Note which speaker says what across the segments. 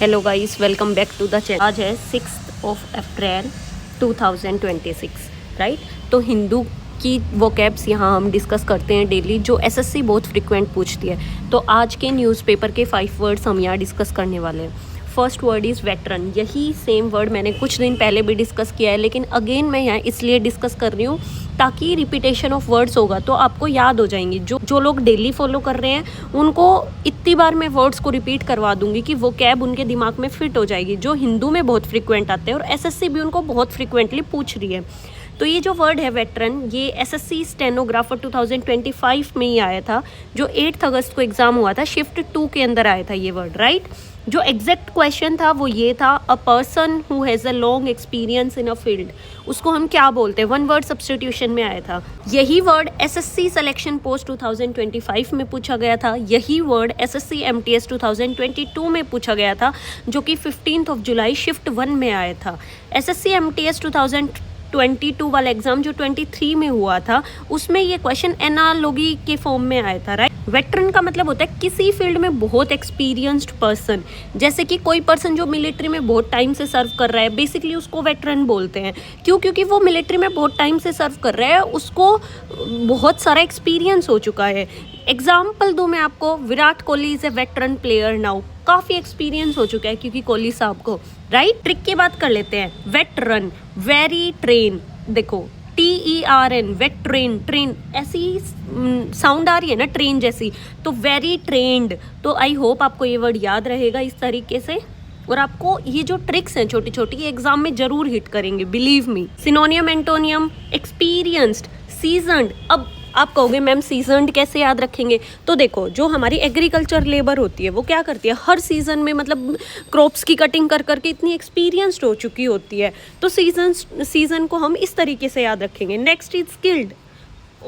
Speaker 1: Hello guys, welcome back to the channel. आज है 6 अप्रैल 2026, right. तो हिंदू की वोकैब्स यहाँ हम डिस्कस करते हैं डेली, जो एसएससी बहुत फ्रिक्वेंट पूछती है। तो आज के न्यूज़पेपर के 5 वर्ड्स हम यहाँ डिस्कस करने वाले हैं। First word is veteran. यही सेम वर्ड मैंने कुछ दिन पहले भी डिस्कस किया है, लेकिन अगेन मैं यहाँ इसलिए डिस्कस कर रही हूँ ताकि रिपीटेशन ऑफ वर्ड्स होगा तो आपको याद हो जाएंगे। जो लोग डेली फॉलो कर रहे हैं उनको इतनी बार मैं वर्ड्स को रिपीट करवा दूंगी कि वो कैब उनके दिमाग में फिट हो जाएगी, जो हिंदू में बहुत फ्रिक्वेंट आते हैं और एसएससी भी उनको बहुत फ्रिक्वेंटली पूछ रही है। तो ये जो वर्ड है वेटरन, ये एसएससी स्टेनोग्राफर 2025 में ही आया था, जो 8 अगस्त को एग्ज़ाम हुआ था। शिफ्ट 2 के अंदर आया था ये वर्ड, राइट। जो एग्जैक्ट क्वेश्चन था वो ये था, a person who has a long experience in a field, उसको हम क्या बोलते हैं। 1 वर्ड सब्स्टिट्यूशन में आया था। यही वर्ड एसएससी सिलेक्शन पोस्ट 2025 में पूछा गया था। यही वर्ड एसएससी एमटीएस 2022 में पूछा गया था, जो कि 15 जुलाई शिफ्ट 1 में आया था। एसएससी एमटीएस 2022 वाला एग्जाम जो 23 में हुआ था, उसमें ये क्वेश्चन एनालॉगी के फॉर्म में आया था, राइट। वेटरन का मतलब होता है किसी फील्ड में बहुत एक्सपीरियंस्ड पर्सन। जैसे कि कोई पर्सन जो मिलिट्री में बहुत टाइम से सर्व कर रहा है, बेसिकली उसको वेटरन बोलते हैं। क्यों? क्योंकि वो मिलिट्री में बहुत टाइम से सर्व कर रहा है, उसको बहुत सारा एक्सपीरियंस हो चुका है। एग्जाम्पल दूँ मैं आपको, Virat Kohli is a veteran player now. काफ़ी एक्सपीरियंस हो चुका है क्योंकि कोहली साहब को, राइट। ट्रिक की बात कर लेते हैं। वेटरन, वेरी ट्रेन, देखो TERN, वेट ट्रेन, ट्रेन ऐसी साउंड आ रही है ना ट्रेन जैसी, तो वेरी ट्रेंड। तो आई होप आपको ये वर्ड याद रहेगा इस तरीके से, और आपको ये जो ट्रिक्स हैं छोटी छोटी एग्जाम में जरूर हिट करेंगे, believe me. सिनोनियम, antonym, experienced, seasoned. अब आप कहोगे मैम सीजन्ड कैसे याद रखेंगे? तो देखो, जो हमारी एग्रीकल्चर लेबर होती है वो क्या करती है, हर सीज़न में मतलब क्रॉप्स की कटिंग कर करके इतनी एक्सपीरियंस्ड हो चुकी होती है। तो सीजन को हम इस तरीके से याद रखेंगे। Next is skilled,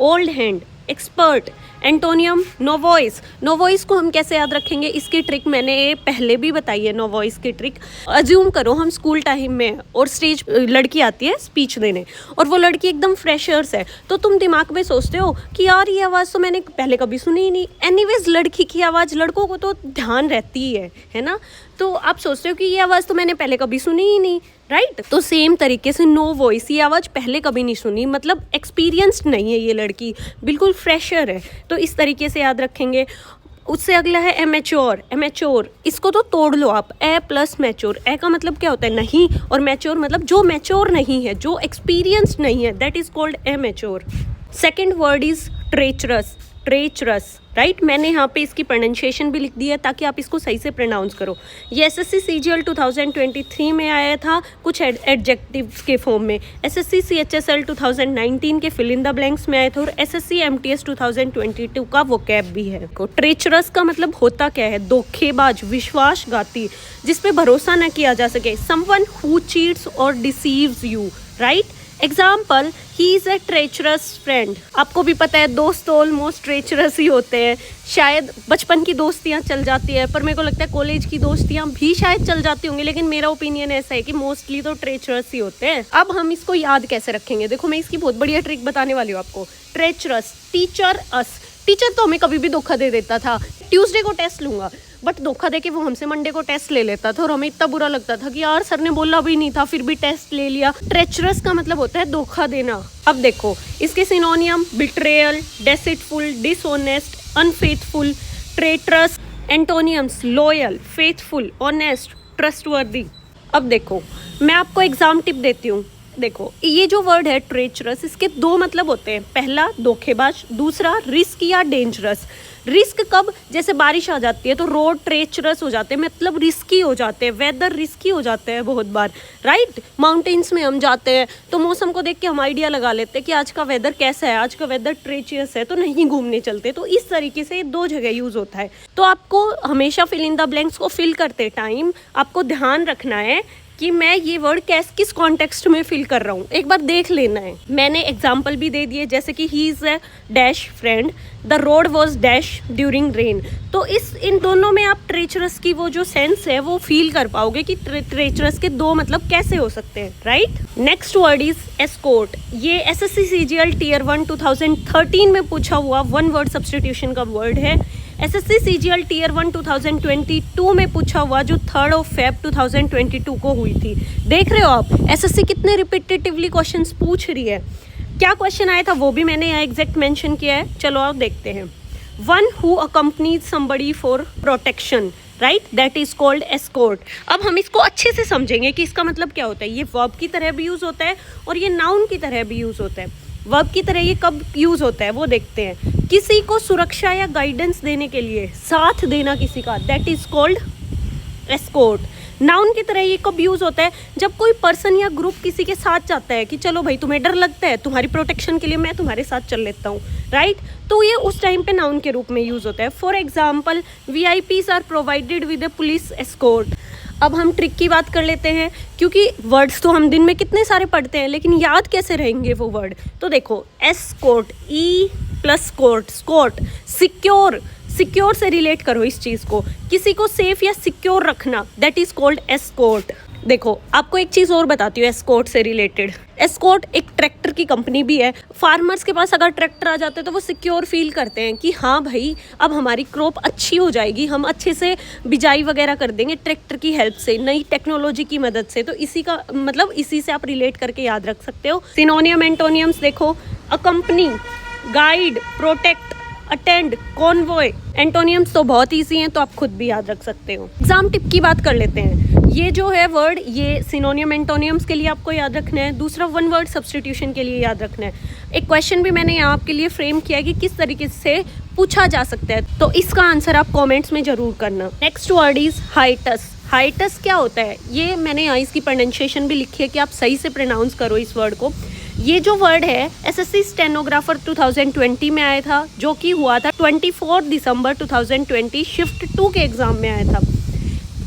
Speaker 1: old hand, expert. Antonym, novice. Novice को हम कैसे याद रखेंगे? इसकी ट्रिक मैंने पहले भी बताई है। नोवॉइस की ट्रिक, अज्यूम करो हम स्कूल टाइम में और स्टेज लड़की आती है स्पीच देने, और वो लड़की एकदम फ्रेशर्स है, तो तुम दिमाग में सोचते हो कि यार ये आवाज़ तो मैंने पहले कभी सुनी ही नहीं। एनीवेज लड़की की आवाज़, लड़कों को तो ध्यान रहती ही है ना, तो आप सोचते हो कि ये आवाज़ तो मैंने पहले कभी सुनी ही नहीं, राइट। तो सेम तरीके से नो वॉइस, ये आवाज़ पहले कभी नहीं सुनी, मतलब एक्सपीरियंस्ड नहीं है ये लड़की, बिल्कुल फ्रेशर है। तो इस तरीके से याद रखेंगे। उससे अगला है एमेच्योर। एमेच्योर, इसको तो तोड़ लो आप। ए प्लस मैच्योर। ए का मतलब क्या होता है? नहीं, और मैच्योर मतलब जो मैच्योर नहीं है, जो एक्सपीरियंस्ड नहीं है, that is called amateur. Second word is treacherous. Treacherous, right. मैंने यहाँ पे इसकी प्रोनाउंसिएशन भी लिख दी है ताकि आप इसको सही से प्रोनाउंस करो। ये एसएससी सीजीएल 2023 में आया था कुछ एडजेक्टिव्स के फॉर्म में। एसएससी सीएचएसएल 2019 के फिल इन द ब्लैंक्स में आए थे, और एसएससी एमटीएस 2022 का वोकैब भी है। ट्रेचरस का मतलब होता क्या है? धोखेबाज, विश्वासघाती, जिस पे भरोसा न किया जा सके। समवन हु चीट्स और deceives you, right. Example, he is a treacherous friend. आपको भी पता है दोस्त तो ऑलमोस्ट ट्रेचरस ही होते हैं। शायद बचपन की दोस्तियां चल जाती है, पर मेरे को लगता है कॉलेज की दोस्तियां भी शायद चल जाती होंगी, लेकिन मेरा ओपिनियन ऐसा है कि मोस्टली तो ट्रेचरस ही होते हैं। अब हम इसको याद कैसे रखेंगे? देखो, मैं इसकी बहुत बढ़िया ट्रिक बताने वाली हूँ आपको। ट्रेचरस, टीचर अस। टीचर तो हमें कभी भी धोखा दे देता था। ट्यूसडे को टेस्ट लूंगा, बट धोखा दे के वो हमसे मंडे को टेस्ट ले लेता था, और हमें इतना बुरा लगता था कि यार सर ने बोला भी नहीं था फिर भी टेस्ट ले लिया। ट्रेचरस का मतलब होता है धोखा देना। अब देखो, इसके synonym, betrayal, deceitful, dishonest, unfaithful, traitorous. Antonyms, loyal, faithful, honest, trustworthy. अब देखो, मैं आपको एग्जाम टिप देती हूँ। देखो, ये जो वर्ड है ट्रेचरस, इसके 2 मतलब होते हैं। पहला धोखेबाज, दूसरा रिस्क या डेंजरस। रिस्क कब? जैसे बारिश आ जाती है तो रोड ट्रेचरस हो जाते हैं, मतलब रिस्की हो जाते हैं, वेदर रिस्की हो जाते हैं बहुत बार, राइट। माउंटेन्स में हम जाते हैं तो मौसम को देख के हम आइडिया लगा लेते हैं कि आज का वेदर कैसा है, आज का वेदर ट्रेचरस है, तो नहीं घूमने चलते। तो इस तरीके से 2 जगह यूज होता है। तो आपको हमेशा फिल इन द ब्लैंक्स को फिल करते टाइम आपको ध्यान रखना है कि मैं ये वर्ड किस कॉन्टेक्स्ट में फिल कर रहा हूँ, एक बार देख लेना है। मैंने एग्जाम्पल भी दे दिए, जैसे कि he is a dash friend, the road was dash during rain. तो इन दोनों में आप ट्रेचरस की वो जो सेंस है वो फील कर पाओगे कि ट्रेचरस के 2 मतलब कैसे हो सकते हैं, right. Next word is escort. ये एसएससी सीजीएल टियर 1 2013 में पूछा हुआ 1 वर्ड सब्स्टिट्यूशन का वर्ड है। एसएससी सीजीएल टीयर 1 2022 में पूछा हुआ, जो 3 Feb 2022 को हुई थी। देख रहे हो आप एसएससी कितने रिपीटेटिवली क्वेश्चंस पूछ रही है। क्या क्वेश्चन आया था वो भी मैंने यहाँ एग्जैक्ट मेंशन किया है, चलो आप देखते हैं। One who accompanies somebody for protection, right, that is called escort. अब हम इसको अच्छे से समझेंगे कि इसका मतलब क्या होता है। ये वर्ब की तरह भी यूज होता है और ये नाउन की तरह भी यूज होता है। वर्ब की तरह ये कब यूज होता है वो देखते हैं। किसी को सुरक्षा या गाइडेंस देने के लिए साथ देना किसी का, that is called escort. Noun की तरह ये कब यूज होता है, जब कोई पर्सन या ग्रुप किसी के साथ जाता है कि चलो भाई तुम्हें डर लगता है, तुम्हारी प्रोटेक्शन के लिए मैं तुम्हारे साथ चल लेता हूँ, राइट, तो ये उस टाइम पे नाउन के रूप में यूज होता है। For example VIPs are provided with a police escort. अब हम ट्रिक की बात कर लेते हैं, क्योंकि वर्ड्स तो हम दिन में कितने सारे पढ़ते हैं, लेकिन याद कैसे रहेंगे वो वर्ड। तो देखो escort, E plus court, Scott, secure, secure से रिलेट करो इस चीज़ को, किसी को सेफ या सिक्योर रखना, दैट इज कॉल्ड एस्कॉर्ट। देखो आपको एक चीज़ और बताती हूँ एस्कॉर्ट से रिलेटेड। एस्कॉर्ट एक ट्रैक्टर की कंपनी भी है। फार्मर्स के पास अगर ट्रैक्टर आ जाते हैं तो वो सिक्योर फील करते हैं कि हाँ भाई अब हमारी क्रॉप अच्छी हो जाएगी, हम अच्छे से बिजाई वगैरह कर देंगे ट्रैक्टर की हेल्प से, नई टेक्नोलॉजी की मदद से। तो इसी का मतलब इसी से आप रिलेट करके याद रख सकते हो। सिनोनियम एंटोनियम्स देखो, accompany, guide, protect, attend, convoy. एंटोनियम्स तो बहुत ईजी हैं तो आप खुद भी याद रख सकते हो। एग्जाम टिप की बात कर लेते हैं। ये जो है वर्ड, ये सिनोनियम एंटोनियम्स के लिए आपको याद रखना है। दूसरा वन वर्ड सब्स्टिट्यूशन के लिए याद रखना है। एक क्वेश्चन भी मैंने यहाँ आपके लिए फ्रेम किया है कि किस तरीके से पूछा जा सकता है, तो इसका आंसर आप कॉमेंट्स में जरूर करना। Next word is hiatus. Hiatus क्या होता है, ये मैंने यहाँ इसकी प्रोनाउंसिएशन भी लिखी है कि आप सही से प्रोनाउंस करो इस वर्ड को। ये जो वर्ड है एसएससी स्टेनोग्राफर 2020 में आया था, जो कि हुआ था 24 दिसंबर 2020 शिफ्ट 2 के एग्जाम में आया था।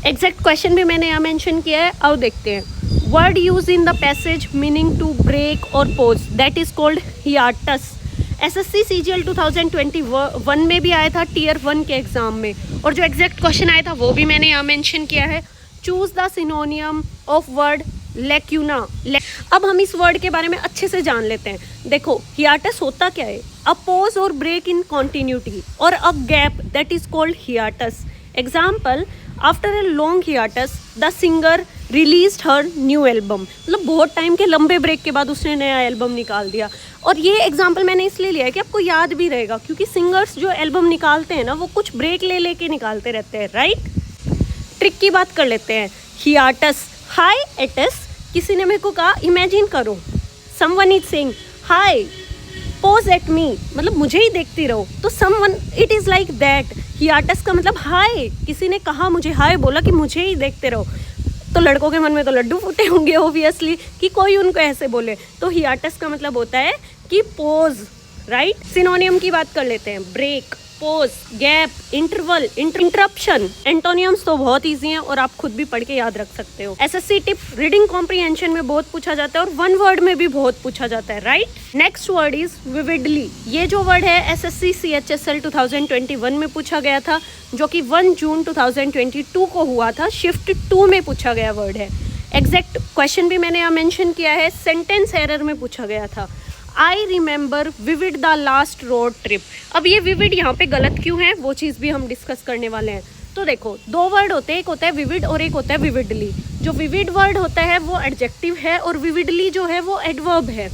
Speaker 1: एग्जैक्ट क्वेश्चन भी मैंने यहाँ मेंशन किया है, आओ देखते हैं। Word use in the passage meaning to break और pause, that is called hiatus. SSC CGL 2021 में भी आया था टीयर 1 के एग्जाम में, और जो एग्जैक्ट क्वेश्चन आया था वो भी मैंने यहाँ मेंशन किया है। Choose the सिनोनियम of word lacuna. अब हम इस वर्ड के बारे में अच्छे से जान लेते हैं। देखो हियाटस होता क्या है, अ पॉज और ब्रेक इन कॉन्टिन्यूटी और a gap, that is called हियाटस। Example, after a long हियाटस the singer released her new album. मतलब बहुत टाइम के लंबे ब्रेक के बाद उसने नया एल्बम निकाल दिया। और ये एग्जाम्पल मैंने इसलिए लिया है कि आपको याद भी रहेगा, क्योंकि सिंगर्स जो एल्बम निकालते हैं ना वो कुछ ब्रेक ले लेके निकालते रहते हैं, राइट। ट्रिक की बात कर लेते हैं। हियाटस, हाई एटस, किसी ने मेरे को कहा इमेजिन करो, someone is saying hi pose at me, मतलब मुझे ही देखती रहो, तो someone it is like that. हियाटस का मतलब हाय, किसी ने कहा मुझे हाय, बोला कि मुझे ही देखते रहो, तो लड़कों के मन में तो लड्डू फूटे होंगे ऑब्वियसली कि कोई उनको ऐसे बोले। तो हियाटस का मतलब होता है कि पोज, राइट। सिनोनियम की बात कर लेते हैं। Break, pause, gap, interval, interruption. Antonyms तो बहुत इजी हैं और आप खुद भी पढ़ के याद रख सकते हो। एसएससी टिप रीडिंग कॉम्प्रिहेंशन में बहुत पूछा जाता है और वन वर्ड में भी बहुत पूछा जाता है, right. Next word is vividly. ये जो वर्ड है एसएससी CHSL 2021 में पूछा गया था, जो कि 1 जून 2022 को हुआ था, शिफ्ट 2 में पूछा गया वर्ड है। एग्जैक्ट क्वेश्चन भी मैंने यहाँ मेंशन किया है, सेंटेंस एरर में पूछा गया था। I remember vivid the last road trip. अब ये विविड यहाँ पे गलत क्यों है वो चीज़ भी हम डिस्कस करने वाले हैं। तो देखो दो वर्ड होते हैं, एक होता है विविड और एक होता है विविडली। जो विविड वर्ड होता है वो एडजेक्टिव है और विविडली जो है वो एडवर्ब है।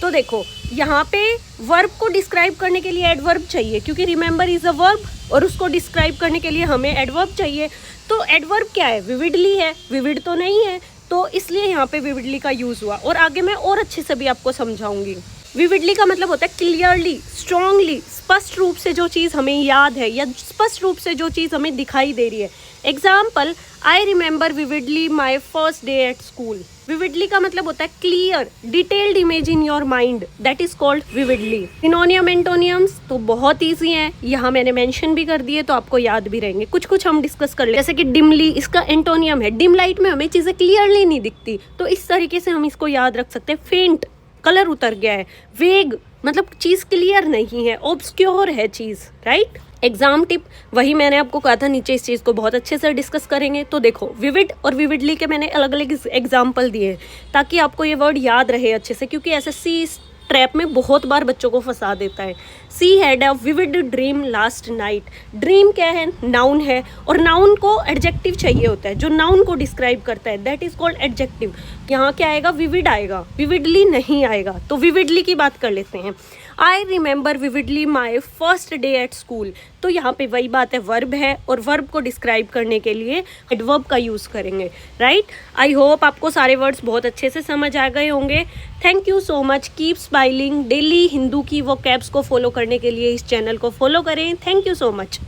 Speaker 1: तो देखो यहाँ पे वर्ब को डिस्क्राइब करने के लिए एडवर्ब चाहिए, क्योंकि रिमेंबर इज अ वर्ब और उसको डिस्क्राइब करने के लिए हमें एडवर्ब चाहिए। तो एडवर्ब क्या है, विविडली है, विविड तो नहीं है, तो इसलिए यहाँ पे विविडली का यूज़ हुआ। और आगे मैं और अच्छे से भी आपको समझाऊंगी। विविडली का मतलब होता है क्लियरली, स्ट्रांगली, स्पष्ट रूप से जो चीज़ हमें याद है या स्पष्ट रूप से जो चीज़ हमें दिखाई दे रही है। Example, I remember vividly my first day at school. Vividly का मतलब होता है clear, detailed image in your mind, that is called vividly. सिनोनियम एंटोनियम्स तो बहुत ईजी हैं, यहाँ मैंने मेंशन भी कर दिए तो आपको याद भी रहेंगे। कुछ कुछ हम डिस्कस कर ले, जैसे कि डिमली, इसका एंटोनियम है डिम लाइट में हमें चीज़ें क्लियरली नहीं दिखती, तो इस तरीके से हम इसको याद रख सकते हैं। फेंट, कलर उतर गया है। वेग मतलब चीज़ क्लियर नहीं है, ऑब्सक्योर है चीज़, राइट। एग्जाम टिप वही मैंने आपको कहा था, नीचे इस चीज़ को बहुत अच्छे से डिस्कस करेंगे। तो देखो विविड और विविडली के मैंने अलग अलग एग्जाम्पल दिए हैं ताकि आपको ये वर्ड याद रहे अच्छे से, क्योंकि एसएससी इस ट्रैप में बहुत बार बच्चों को फंसा देता है। She had a vivid dream last night. Dream क्या है? नाउन है, और नाउन को एडजेक्टिव चाहिए होता है जो नाउन को डिस्क्राइब करता है, दैट इज कॉल्ड एडजेक्टिव। यहाँ क्या आएगा? विविड आएगा, विविडली नहीं आएगा। तो विविडली की बात कर लेते हैं। I remember vividly my first day at school. तो यहाँ पे वही बात है, वर्ब है, और वर्ब को डिस्क्राइब करने के लिए एडवर्ब का यूज़ करेंगे, राइट। आई होप आपको सारे वर्ड्स बहुत अच्छे से समझ आ गए होंगे। Thank you so much. Keep smiling. Daily Hindu की वो कैब्स को फॉलो करने के लिए इस चैनल को फॉलो करें। Thank you so much.